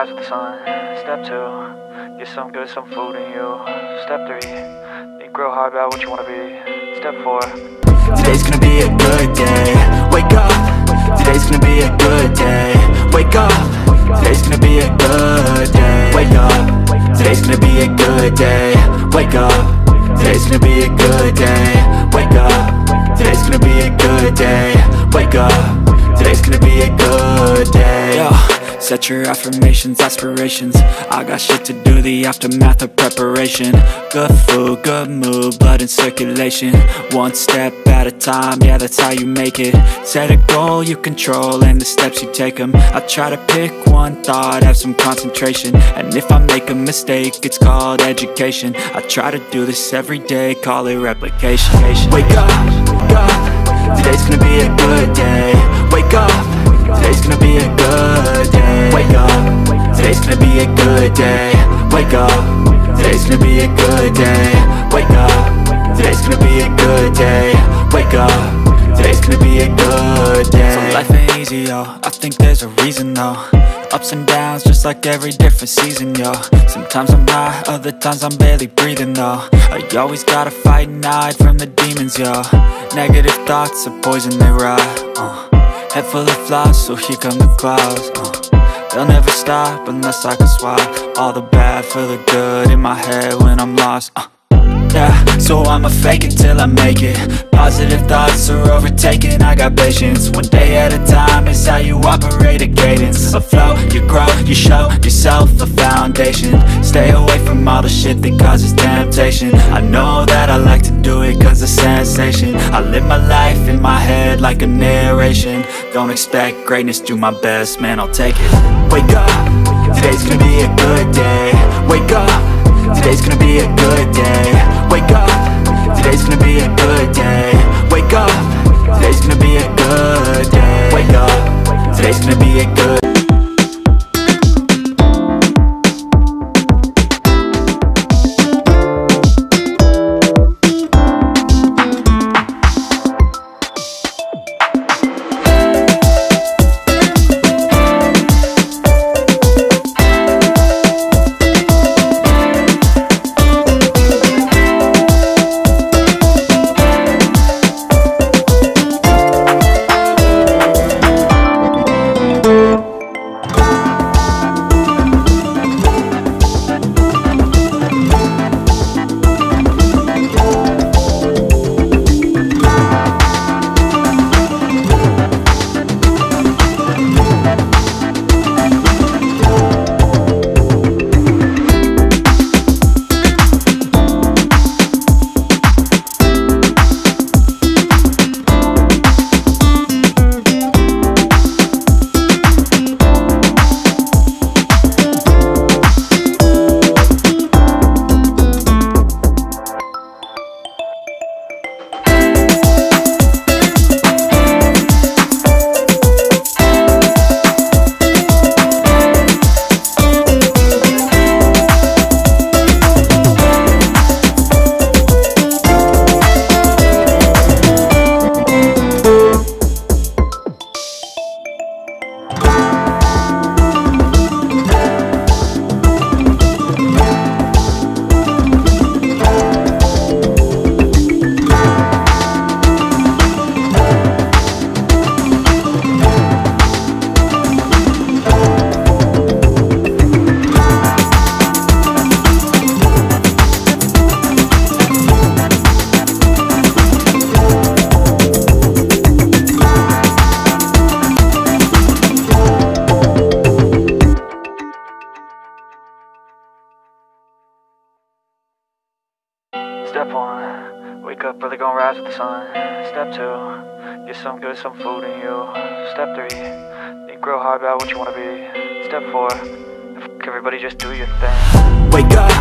rise with the sun. Step 2, get some good, some food in you. Step 3, think real hard about what you wanna be. Step 4, today's gonna be a good day. Wake up, today's gonna be a good day. Wake up, today's gonna be a good day. Wake up, today's gonna be a good day. Wake up, today's gonna be a good day. Wake up, today's gonna be a good day. Wake up, today's gonna be a good day. Yo, set your affirmations, aspirations. I got shit to do, the aftermath of preparation. Good food, good mood, blood in circulation. One step at a time, yeah, that's how you make it. Set a goal you control and the steps you take them. I try to pick one thought, have some concentration. And if I make a mistake, it's called education. I try to do this every day, call it replication. Wake up, today's gonna be a good day. Wake up, today's gonna be a good day. Wake up, today's gonna be a good day. Wake up, today's gonna be a good day. Wake up, today's gonna be a good day. Wake up, today's gonna be a good day. So life ain't easy, yo, I think there's a reason though. Ups and downs, just like every different season, yo. Sometimes I'm high, other times I'm barely breathing, though. I always gotta fight and hide from the demons, yo. Negative thoughts are poison, they rot, Head full of flies, so here come the clouds, They'll never stop unless I can swap all the bad for the good in my head when I'm lost, Yeah, so I'ma fake it till I make it. Positive thoughts are overtaken, I got patience. One day at a time is how you operate a cadence. A flow, you grow, you show yourself a foundation. Stay away from all the shit that causes temptation. I know that I like to do it cause it's sensation. I live my life in my head like a narration. Don't expect greatness, do my best, man, I'll take it. Wake up, today's gonna be a good day. Wake up, today's gonna be a good day. Wake up, today's gonna be a good day. Wake up, today's gonna be a good day. Wake up, today's gonna be a good day. Step 1, wake up early, gonna rise with the sun. Step 2, get some good, some food in you. Step 3, think real hard about what you wanna be. Step 4, everybody just do your thing. Wake up.